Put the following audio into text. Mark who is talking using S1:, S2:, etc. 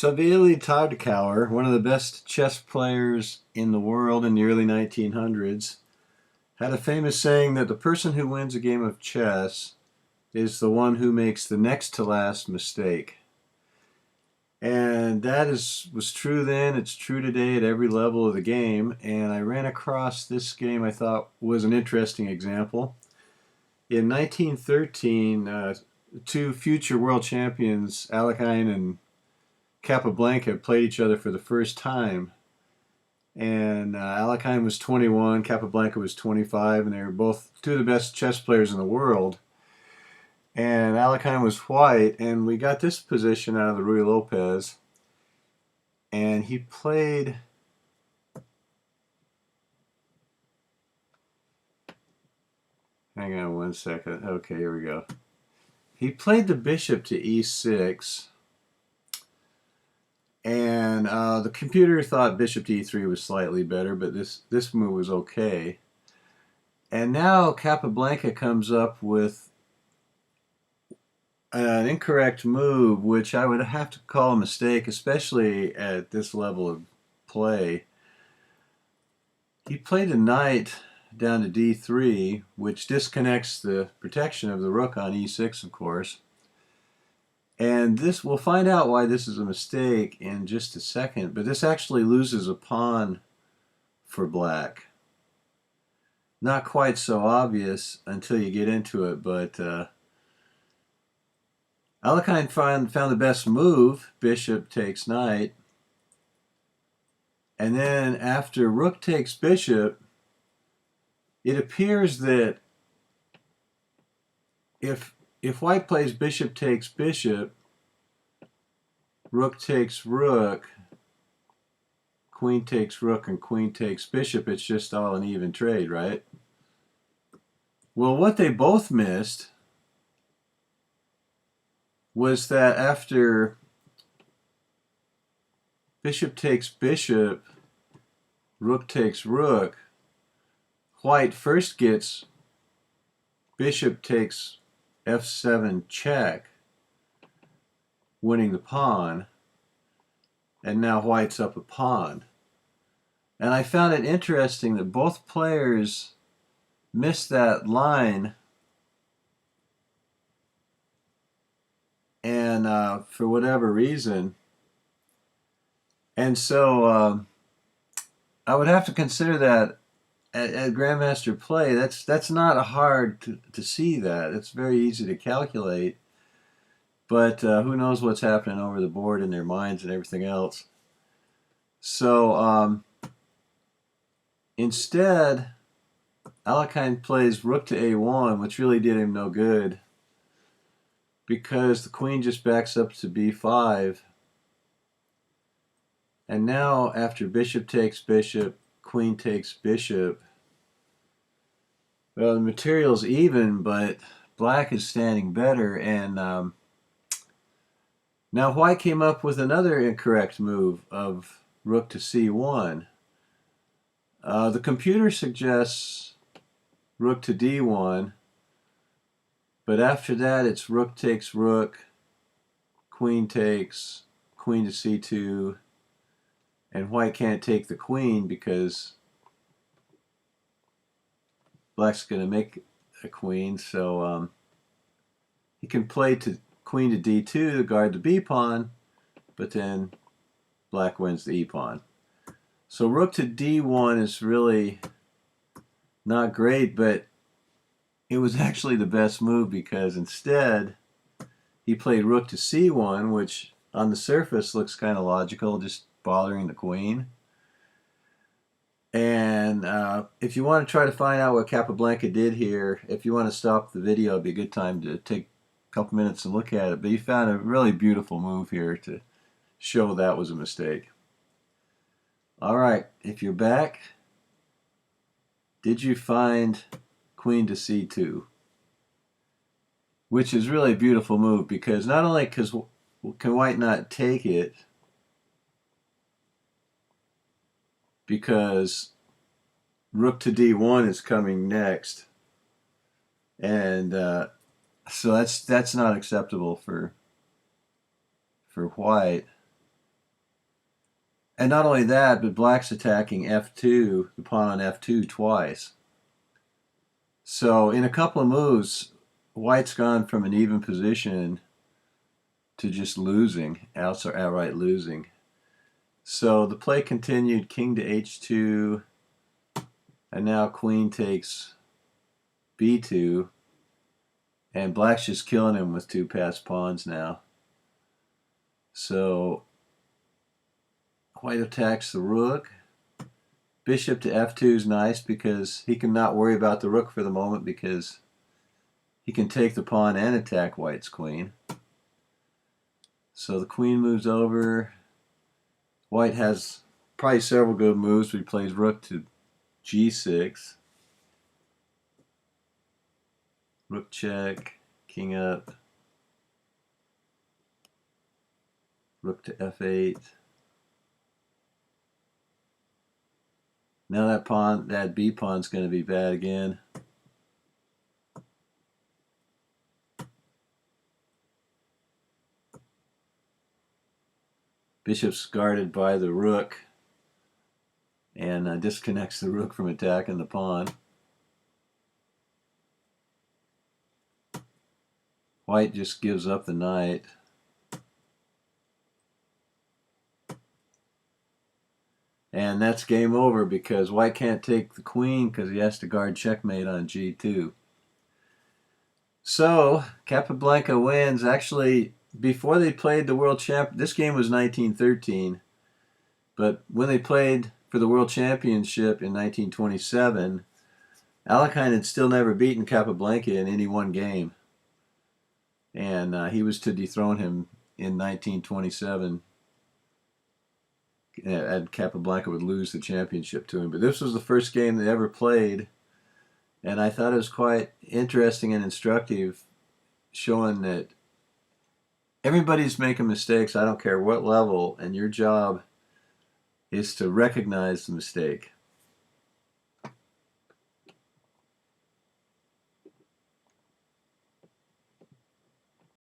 S1: Savielly Tartakower, one of the best chess players in the world in the early 1900s, had a famous saying that the person who wins a game of chess is the one who makes the next to last mistake. And was true then, it's true today at every level of the game, and I ran across this game I thought was an interesting example. In 1913, two future world champions, Alekhine and Capablanca, played each other for the first time. And Alekhine was 21, Capablanca was 25, and they were both two of the best chess players in the world. And Alekhine was white, and we got this position out of the Ruy Lopez. And he played... Hang on one second. Okay, here we go. He played the bishop to e6. And the computer thought bishop to e3 was slightly better, but this move was okay. And now Capablanca comes up with an incorrect move, which I would have to call a mistake, especially at this level of play. He played a knight down to d3, which disconnects the protection of the rook on e6, of course. And this, we'll find out why this is a mistake in just a second, but this actually loses a pawn for black. Not quite so obvious until you get into it, but Alekhine found the best move, bishop takes knight, and then after rook takes bishop, it appears that if white plays bishop takes bishop, rook takes rook, queen takes rook, and queen takes bishop, it's just all an even trade, right? Well, what they both missed was that after bishop takes bishop, rook takes rook, white first gets bishop takes f7 check, winning the pawn, and now white's up a pawn. And I found it interesting that both players missed that line, and for whatever reason. And so I would have to consider that at Grandmaster play, that's not hard to see that. It's very easy to calculate. But who knows what's happening over the board in their minds and everything else. So instead, Alekhine plays rook to a1, which really did him no good, because the queen just backs up to b5. And now, after bishop takes bishop, queen takes bishop, well, the material's even, but black is standing better, and now white came up with another incorrect move of rook to c1. The computer suggests rook to d1, but after that it's rook takes rook, queen takes, queen to c2, and white can't take the queen because black's going to make a queen, so he can play to queen to d2 to guard the b pawn, but then black wins the e pawn. So rook to d1 is really not great, but it was actually the best move, because instead he played rook to c1, which on the surface looks kind of logical, just bothering the queen. And if you want to try to find out what Capablanca did here, if you want to stop the video, it'd be a good time to take a couple minutes and look at it. But he found a really beautiful move here to show that was a mistake. All right, if you're back, did you find queen to c2? Which is really a beautiful move, because not only can white not take it, because rook to d1 is coming next, and so that's not acceptable for white. And not only that, but black's attacking f2, the pawn on f2 twice. So in a couple of moves, white's gone from an even position to just losing, outright losing. So the play continued, king to h2, and now queen takes b2, and black's just killing him with two passed pawns now. So white attacks the rook. Bishop to f2 is nice because he can not worry about the rook for the moment because he can take the pawn and attack white's queen. So the queen moves over. White has probably several good moves. He plays rook to g6. Rook check, king up. Rook to f8. Now that b pawn's going to be bad again. Bishop's guarded by the rook and disconnects the rook from attacking the pawn. White just gives up the knight. And that's game over because white can't take the queen because he has to guard checkmate on g2. So Capablanca wins. Actually, before they played the world champ, this game was 1913, but when they played for the world championship in 1927, Alekhine had still never beaten Capablanca in any one game, and he was to dethrone him in 1927. And Capablanca would lose the championship to him. But this was the first game they ever played, and I thought it was quite interesting and instructive, showing that everybody's making mistakes. I don't care what level, and your job is to recognize the mistake.